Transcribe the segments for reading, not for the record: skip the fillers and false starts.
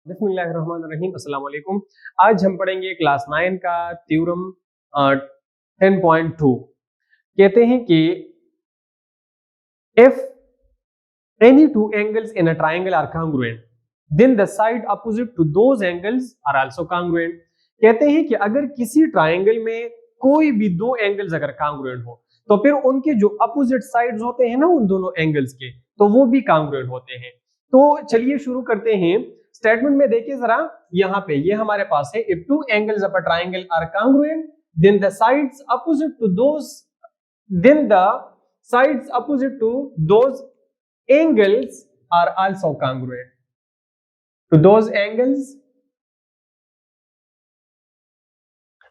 बिस्मिल्लाहिर्रहमानिर्रहीम, अस्सलाम वालेकुम। आज हम पढ़ेंगे क्लास 9 का थ्योरम 10.2। कहते हैं कि if any two angles in a triangle are congruent then the side opposite to those angles are also congruent. कहते हैं कि अगर किसी ट्राइंगल में कोई भी दो एंगल्स अगर कांग्रुएंट हो तो फिर उनके जो अपोजिट साइड्स होते हैं ना उन दोनों एंगल्स के, तो वो भी कांग्रुएंट होते हैं। तो चलिए शुरू करते हैं। स्टेटमेंट में देखिए जरा, यहाँ पे ये हमारे पास है if two angles of a triangle are congruent then the sides opposite to those then the sides opposite to those angles are also congruent to those angles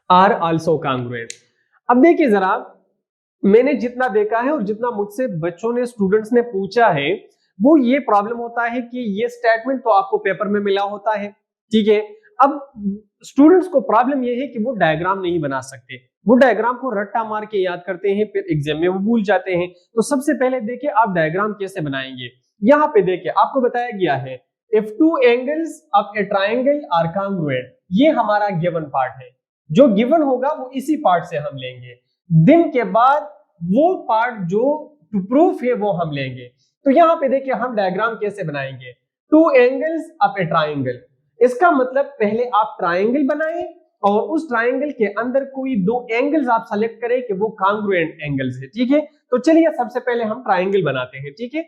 are also congruent। अब देखिए जरा, मैंने जितना देखा है और जितना मुझसे बच्चों ने स्टूडेंट्स ने पूछा है वो ये प्रॉब्लम होता है कि ये स्टेटमेंट तो आपको पेपर में मिला होता है, ठीक है। अब स्टूडेंट्स को प्रॉब्लम ये है कि वो डायग्राम नहीं बना सकते, वो डायग्राम को रट्टा मार के याद करते हैं, फिर एग्जाम में वो भूल जाते हैं। तो सबसे पहले देखिए आप डायग्राम कैसे बनाएंगे। यहाँ पे देखिए आपको बताया गया है if two angles of a triangle are congruent, ये हमारा गिवन पार्ट है। जो गिवन होगा वो इसी पार्ट से हम लेंगे, दिन के बाद वो पार्ट जो टू प्रूफ है वो हम लेंगे। तो यहाँ पे देखिए हम डायग्राम कैसे बनाएंगे। To angles of a triangle, इसका मतलब पहले आप ट्राइंगल बनाएं और उस ट्राइंगल के अंदर कोई दो एंगल्स आप सेलेक्ट करें कि वो कांग्रुएंट एंगल्स है, ठीक है। तो चलिए सबसे पहले हम ट्राइंगल बनाते हैं, ठीक है।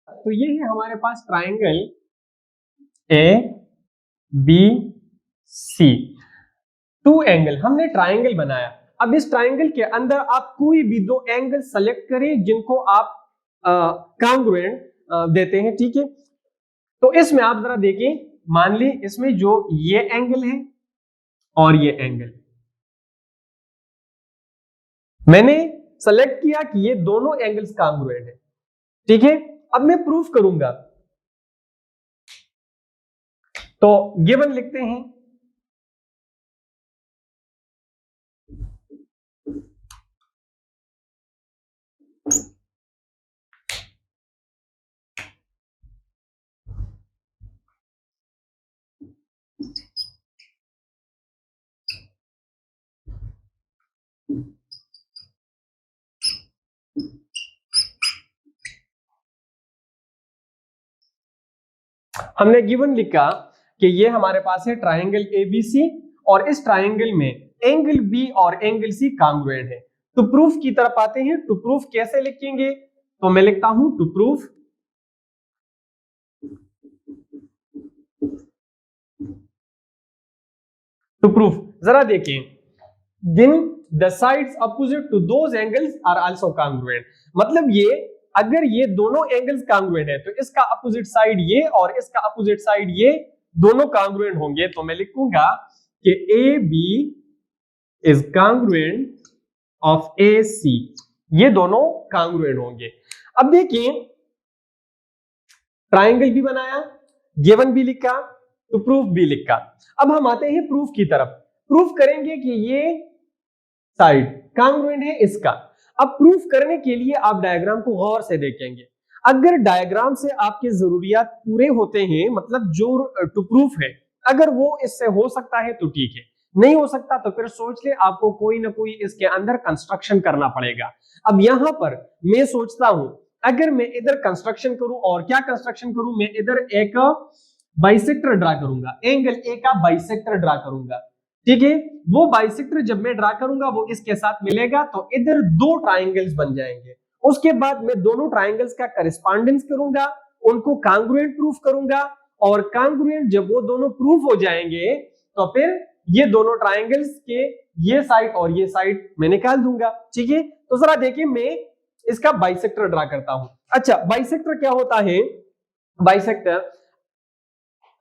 तो ये है हमारे पास triangle A B C, two angle हमने ट्राइंगल बनाया। अब इस ट्राइंगल के अंदर आप कोई भी दो एंगल सेलेक्ट करें जिनको आप कांग्रुएंट देते हैं, ठीक है। तो इसमें आप जरा देखिए, मान ली इसमें जो ये एंगल है और ये एंगल मैंने सेलेक्ट किया कि ये दोनों एंगल्स कांग्रुएंट है, ठीक है। अब मैं प्रूफ करूंगा, तो गिवन लिखते हैं हमने गिवन लिखा कि ये हमारे पास है ट्राइंगल एबीसी और इस ट्राइंगल में एंगल बी और एंगल सी कांग्रुएंट है। तो प्रूफ की तरफ आते हैं। टू प्रूफ कैसे लिखेंगे, तो मैं लिखता हूं टू प्रूफ जरा देखिए, then the sides opposite to those angles are also congruent, मतलब ये अगर ये दोनों एंगल्स कांग्रुएंट है तो इसका अपोजिट साइड ये और इसका अपोजिट साइड ये दोनों कांग्रुएंट होंगे। तो मैं लिखूंगा कि A B is congruent of A C, ये दोनों कांग्रुएंट होंगे। अब देखिए ट्राइंगल भी बनाया, गिवन भी लिखा, तो प्रूफ भी लिखा। अब हम आते हैं प्रूफ की तरफ। प्रूफ करेंगे कि ये साइड कांग्रुएंट है इसका। अब प्रूफ करने के लिए आप डायग्राम को गौर से देखेंगे। अगर डायग्राम से आपके जरूरियात पूरे होते हैं, मतलब जो टू प्रूफ है अगर वो इससे हो सकता है तो ठीक है, नहीं हो सकता तो फिर सोच ले आपको कोई ना कोई इसके अंदर कंस्ट्रक्शन करना पड़ेगा। अब यहां पर मैं सोचता हूं अगर मैं इधर कंस्ट्रक्शन करूं, और क्या कंस्ट्रक्शन करूं, मैं इधर एक बाइसेक्टर ड्रा करूंगा, एंगल ए का बाइसेक्टर ड्रा करूंगा, ठीक है। वो बाइसेक्टर जब मैं ड्रा करूंगा वो इसके साथ मिलेगा तो इधर दो ट्राइंगल्स बन जाएंगे। उसके बाद मैं दोनों ट्राइंगल्स का करेस्पॉन्डेंस करूंगा, उनको कांग्रुएंट प्रूफ करूंगा, और कांग्रुएंट जब वो दोनों प्रूफ हो जाएंगे तो फिर ये दोनों ट्राइंगल्स के ये साइड और ये साइड मैं निकाल दूंगा, ठीक है। तो जरा देखिए मैं इसका बाइसेक्टर ड्रा करता हूं। अच्छा, बाइसेक्टर क्या होता है? बाइसेक्टर,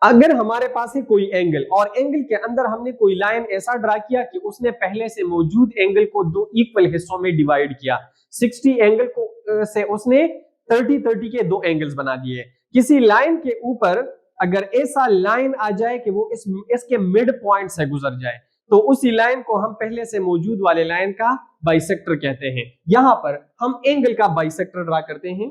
अगर हमारे पास है कोई एंगल और एंगल के अंदर हमने कोई लाइन ऐसा ड्रा किया कि उसने पहले से मौजूद एंगल को दो इक्वल हिस्सों में डिवाइड किया, 60 एंगल को से उसने 30 के दो एंगल्स बना दिए। किसी लाइन के ऊपर अगर ऐसा लाइन आ जाए कि वो इसके मिड पॉइंट से गुजर जाए तो उसी लाइन को हम पहले से मौजूद वाले लाइन का बाइसेक्टर कहते हैं। यहां पर हम एंगल का बाइसेक्टर ड्रा करते हैं।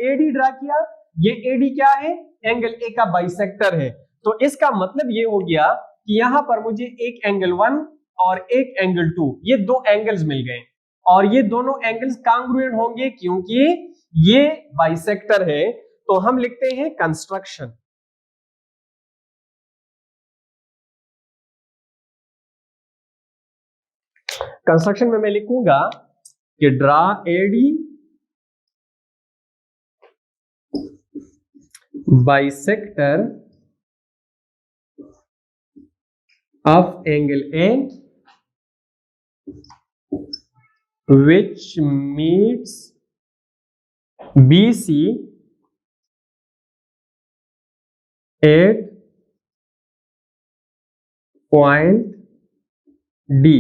एडी ड्रा किया, ये एडी क्या है? एंगल ए का बाइसेक्टर है। तो इसका मतलब ये हो गया कि यहां पर मुझे एक एंगल 1 और एक एंगल 2, ये दो एंगल्स मिल गए और ये दोनों एंगल्स कांग्रुएंट होंगे क्योंकि ये बाइसेक्टर है। तो हम लिखते हैं कंस्ट्रक्शन। कंस्ट्रक्शन में मैं लिखूंगा कि draw AD bisector of angle A which meets BC at point D,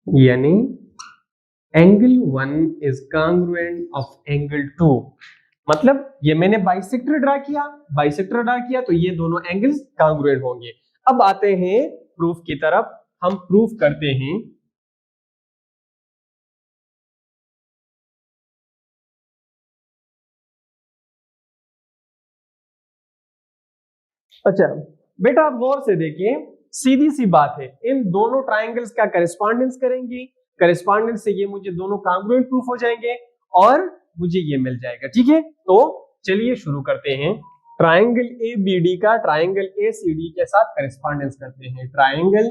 यानी angle 1 is congruent of angle 2। मतलब ये मैंने बाइसेक्टर ड्रा किया तो ये दोनों एंगल्स कांग्रुएंट होंगे। अब आते हैं प्रूफ की तरफ, हम प्रूफ करते हैं। अच्छा बेटा आप गौर से देखिए, सीधी सी बात है, इन दोनों ट्राइंगल्स का करेस्पॉन्डेंस करेंगे, करेस्पॉन्डेंस से ये मुझे दोनों कांग्रुएंट प्रूफ हो जाएंगे और मुझे ये मिल जाएगा। ठीक है, तो चलिए शुरू करते हैं। ट्राइंगल ए बी डी का ट्राइंगल ए सी डी के साथ करेस्पॉन्डेंस करते हैं। ट्राइंगल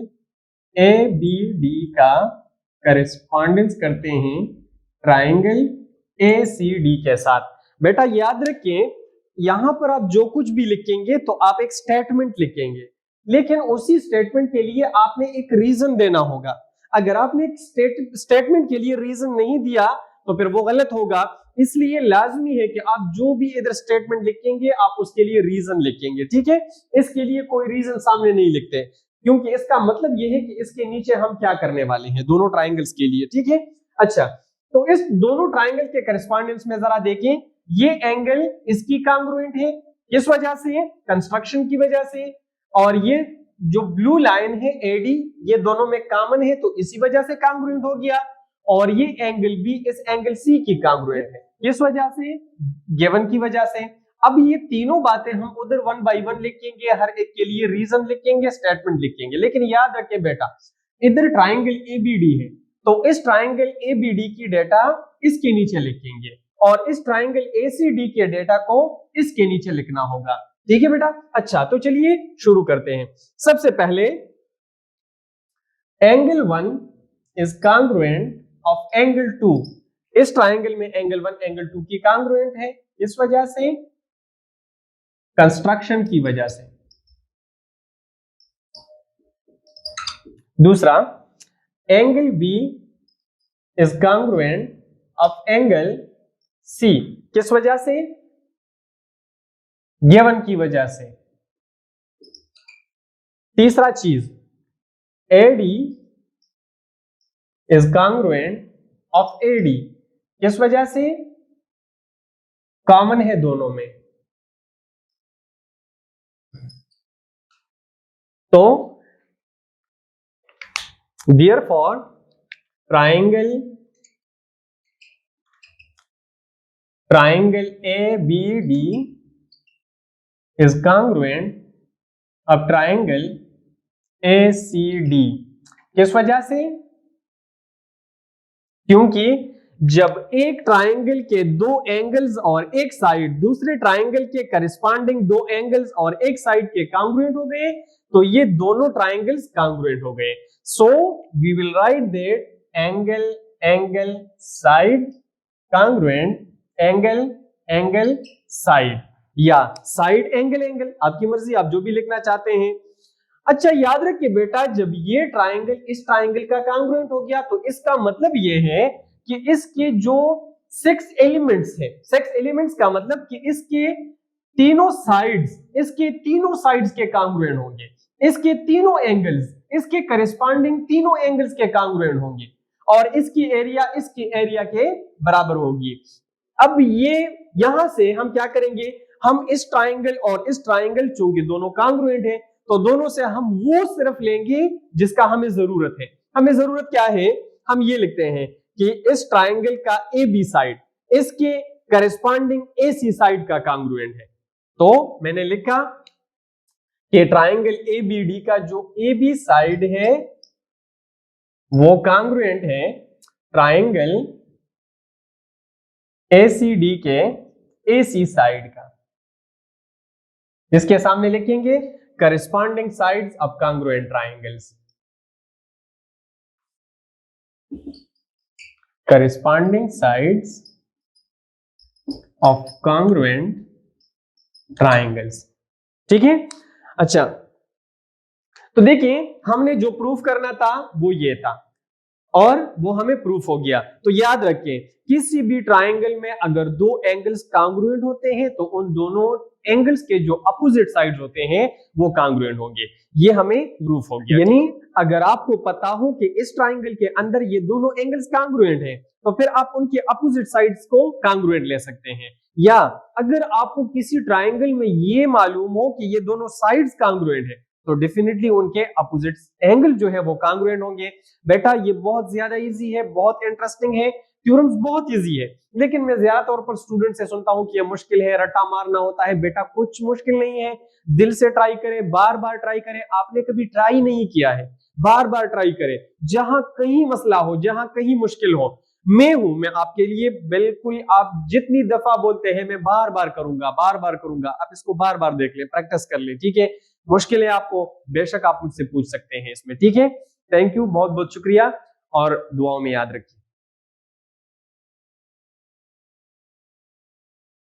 ए बी डी का करेस्पॉन्डेंस करते हैं ट्राइंगल ए सी डी के साथ। बेटा याद रखें, यहां पर आप जो कुछ भी लिखेंगे तो आप एक स्टेटमेंट लिखेंगे, लेकिन उसी स्टेटमेंट के लिए आपने एक रीजन देना होगा। अगर आपने एक स्टेटमेंट के लिए रीजन नहीं दिया तो फिर वो गलत होगा। इसलिए लाजमी है कि आप जो भी इधर स्टेटमेंट लिखेंगे आप उसके लिए रीजन लिखेंगे। ठीक है, इसके लिए कोई रीजन सामने नहीं लिखते क्योंकि इसका मतलब यह है कि इसके नीचे हम क्या करने वाले हैं दोनों ट्राइंगल्स के लिए। ठीक है, अच्छा तो इस दोनों ट्राइंगल के करेस्पॉन्डेंस में जरा देखें, ये एंगल इसकी कांग्रुएंट है, किस वजह से? कंस्ट्रक्शन की वजह से। और ये जो ब्लू लाइन है एडी, ये दोनों में कॉमन है तो इसी वजह से कांग्रुएंट हो गया। और ये एंगल भी इस एंगल सी की कांग्रुएंट है, किस वजह से? गिवन की वजह से। अब ये तीनों बातें हम उधर 1 बाय 1 लिखेंगे, हर एक के लिए रीजन लिखेंगे, स्टेटमेंट लिखेंगे। लेकिन याद रखें बेटा, इधर ट्राइंगल एबीडी है तो इस ट्राइंगल एबीडी की डेटा इसके नीचे लिखेंगे और इस ट्राइंगल एसीडी के डेटा को इसके नीचे लिखना होगा। ठीक है बेटा, अच्छा तो चलिए शुरू करते हैं। सबसे पहले angle 1 is congruent of angle 2। इस ट्राइंगल में एंगल 1 एंगल 2 की कांग्रुएंट है, इस वजह से, कंस्ट्रक्शन की वजह से। दूसरा, angle B is congruent of angle C, किस वजह से? गिवन की वजह से। तीसरा चीज, AD is congruent of AD, किस वजह से? कॉमन है दोनों में। तो therefore triangle ABD is congruent of triangle ACD। किस वजह से? क्योंकि जब एक ट्राइंगल के दो एंगल्स और एक साइड दूसरे ट्राइंगल के करस्पॉन्डिंग दो एंगल्स और एक साइड के कांग्रुएंट हो गए तो ये दोनों ट्राइंगल्स कांग्रुएंट हो गए। So we will write that angle side congruent angle side, या साइड एंगल, आपकी मर्जी, आप जो भी लिखना चाहते हैं। अच्छा याद रखिए बेटा, जब ये ट्राइंगल इस ट्राइंगल का कांग्रुएंट हो गया तो इसका मतलब ये है कि इसके जो 6 एलिमेंट्स है, 6 एलिमेंट्स का मतलब कि इसके तीनों साइड्स के कांग्रुएंट होंगे, इसके तीनों एंगल्स, इसके करेस्पॉन्डिंग तीनों एंगल्स के कांग्रुएंट होंगे। और इसकी एरिया के बराबर होगी। अब ये यहां से हम क्या करेंगे, हम इस ट्राइंगल और इस ट्राइंगल, चूंकि दोनों कांग्रुएंट है तो दोनों से हम वो सिर्फ लेंगे जिसका हमें जरूरत है। हमें जरूरत क्या है, हम ये लिखते हैं कि इस ट्राइंगल का ए बी साइड इसके करेस्पॉन्डिंग ए सी साइड का कांग्रुएंट है। तो मैंने लिखा कि ट्राइंगल ए बी डी का जो ए बी साइड है वो कांग्रुएंट है ट्राइंगल ACD के AC साइड का। इसके सामने लिखेंगे corresponding sides of congruent triangles, corresponding sides of congruent triangles. ठीक है, अच्छा तो देखिए हमने जो प्रूफ करना था वो ये था और वो हमें प्रूफ हो गया। तो याद रखें किसी भी ट्राइंगल में अगर दो एंगल्स कांग्रुएंट होते हैं तो उन दोनों एंगल्स के जो अपोजिट साइड्स होते हैं वो कांग्रुएंट होंगे। ये हमें प्रूफ हो गया। यानी अगर आपको पता हो कि इस ट्राइंगल के अंदर ये दोनों एंगल्स कांग्रुएंट हैं तो फिर आप उनके अपोजिट साइड्स को कांग्रुएंट ले सकते हैं। या अगर आपको किसी ट्राइंगल में ये मालूम हो कि ये दोनों साइड्स कांग्रुएंट है तो डेफिनेटली उनके अपोजिट एंगल जो है वो कांग्रुएंट होंगे। बेटा ये बहुत ज्यादा इजी है, बहुत इंटरेस्टिंग है, थ्योरम्स बहुत इजी है, लेकिन मैं ज्यादा तौर पर स्टूडेंट से सुनता हूं कि ये मुश्किल है, रट्टा मारना होता है। बेटा कुछ मुश्किल नहीं है, दिल से ट्राई करें, बार बार ट्राई करें। आपने कभी ट्राई नहीं किया है, बार बार ट्राई करें। जहां कहीं मसला हो, जहां कहीं मुश्किल हो, मैं हूं, मैं आपके लिए बिल्कुल, आप जितनी दफा बोलते हैं मैं बार बार करूंगा, बार बार करूंगा। आप इसको बार बार देख ले, प्रैक्टिस कर ले। ठीक है, मुश्किल है आपको, बेशक आप मुझसे पूछ सकते हैं इसमें। ठीक है, थैंक यू, बहुत बहुत शुक्रिया और दुआओं में याद रखिए।